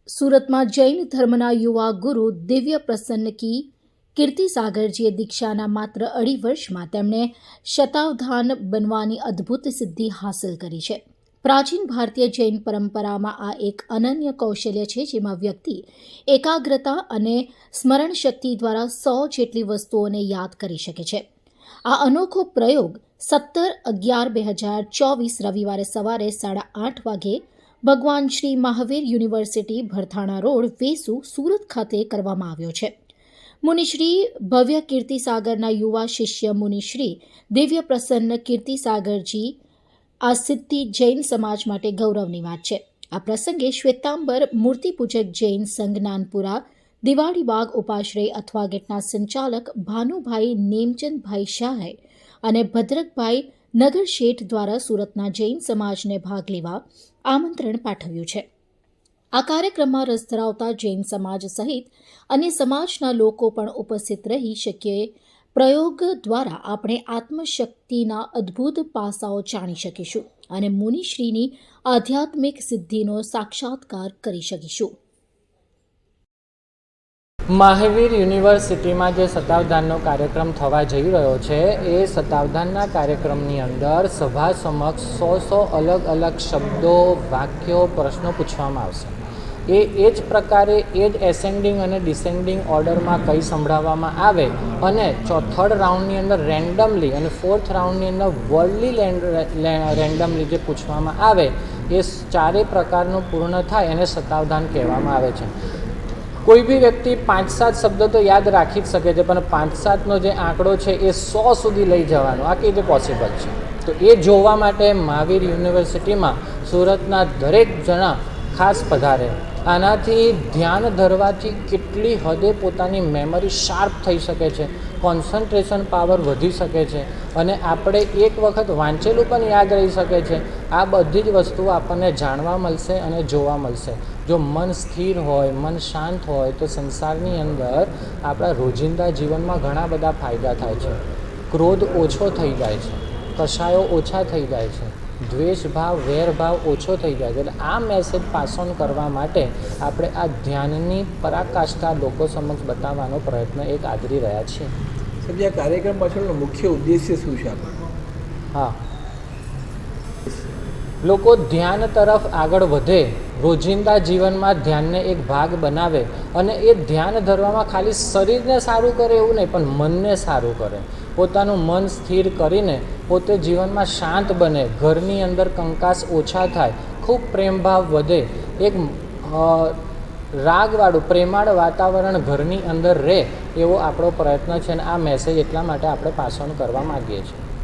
સુરતમાં જૈન ધર્મના યુવા ગુરુ દિવ્ય પ્રસન્ન કી કીર્તિસાગરજીએ દીક્ષાના માત્ર 2.5 વર્ષમાં તેમણે શતાવધાન બનવાની અદ્ભુત સિદ્ધિ હાંસલ કરી છે. પ્રાચીન ભારતીય જૈન પરંપરામાં આ એક અનન્ય કૌશલ્ય છે, જેમાં વ્યક્તિ એકાગ્રતા અને સ્મરણ શક્તિ દ્વારા 100 જેટલી વસ્તુઓને યાદ કરી શકે છે. આ અનોખો પ્રયોગ 17/11/2024 રવિવારે સવારે 8:30 વાગે ભગવાન શ્રી મહાવીર યુનિવર્સિટી, ભરથાણા રોડ, વેસુ, સુરત ખાતે કરવામાં આવ્યો છે. મુનિશ્રી ભવ્ય કીર્તિસાગરના યુવા શિષ્ય મુનિશ્રી દિવ્ય પ્રસન્ન કીર્તિસાગરજી આ સિદ્ધિ જૈન સમાજ માટે ગૌરવની વાત છે. આ પ્રસંગે શ્વેતાંબર મૂર્તિપૂજક જૈન સંઘ નાનપુરા દિવાળીબાગ ઉપાશ્રય અથવા ગેટના સંચાલક ભાનુભાઈ નેમચંદભાઈ શાહે અને ભદ્રકભાઈ નગરશેઠ દ્વારા સુરતના જૈન સમાજને ભાગ લેવા આમંત્રણ પાઠવ્યું છે. આ કાર્યક્રમમાં રસ ધરાવતા જૈન સમાજ સહિત અન્ય સમાજના લોકો પણ ઉપસ્થિત રહી શકે. પ્રયોગ દ્વારા આપણે આત્મશક્તિના અદ્ભુત પાસાઓ જાણી શકીશું અને મુનિશ્રીની આધ્યાત્મિક સિદ્ધિનો સાક્ષાત્કાર કરી શકીશું. મહાવીર યુનિવર્સિટીમાં જે શતાવધાનનો કાર્યક્રમ થવા જઈ રહ્યો છે, એ શતાવધાનના કાર્યક્રમની અંદર સભા સમક્ષ 100 અલગ અલગ શબ્દો, વાક્યો, પ્રશ્નો પૂછવામાં આવશે. એ જ પ્રકારે એ જ એસેન્ડિંગ અને ડિસેન્ડિંગ ઓર્ડરમાં કંઈ સંભળાવવામાં આવે અને થર્ડ રાઉન્ડની અંદર રેન્ડમલી અને ફોર્થ રાઉન્ડની અંદર વર્લ્ડલી રેન્ડમલી જે પૂછવામાં આવે એ ચારેય પ્રકારનું પૂર્ણ થાય એને શતાવધાન કહેવામાં આવે છે. કોઈ બી વ્યક્તિ 5-7 શબ્દો તો યાદ રાખી જ શકે છે, પણ 5-7નો જે આંકડો છે એ 100 સુધી લઈ જવાનો આ કેવી રીતે પોસિબલ છે? તો એ જોવા માટે મહાવીર યુનિવર્સિટીમાં સુરતના દરેક જણા ખાસ પધારે. આનાથી ધ્યાન ધરવાથી કેટલી હદે પોતાની મેમરી શાર્પ થઈ શકે છે, કોન્સન્ટ્રેશન પાવર વધી શકે છે અને આપણે એક વખત વાંચેલું પણ યાદ રહી શકે છે. આ બધી જ વસ્તુઓ આપણને જાણવા મળશે અને જોવા મળશે. જો મન સ્થિર હોય, મન શાંત હોય તો સંસારની અંદર આપણા રોજિંદા જીવનમાં ઘણા બધા ફાયદા થાય છે. ક્રોધ ઓછો થઈ જાય છે, કશાયો ઓછા થઈ જાય છે, દ્વેષ ભાવ, વેર ભાવ ઓછો થઈ જાય છે. એટલે આ મેસેજ પાસ ઓન કરવા માટે આપણે આ ધ્યાનની પરાકાષ્ઠા લોકો સમક્ષ બતાવવાનો પ્રયત્ન આદરી રહ્યા છીએ. સાહેબ, આ કાર્યક્રમ પાછળનો મુખ્ય ઉદ્દેશ્ય શું છે? હા, લોકો ધ્યાન તરફ આગળ વધે, રોજિંદા જીવનમાં ધ્યાનને એક ભાગ બનાવે અને એ ધ્યાન ધરવામાં ખાલી શરીરને સારું કરે એવું નહીં, પણ મનને સારું કરે. પોતાનું મન સ્થિર કરીને પોતે જીવનમાં શાંત બને, ઘરની અંદર કંકાસ ઓછા થાય, ખૂબ પ્રેમભાવ વધે, એક રાગવાળું પ્રેમાળ વાતાવરણ ઘરની અંદર રહે એવો આપણો પ્રયત્ન છે અને આ મેસેજ એટલા માટે આપણે પાસ ઓન કરવા માગીએ છીએ.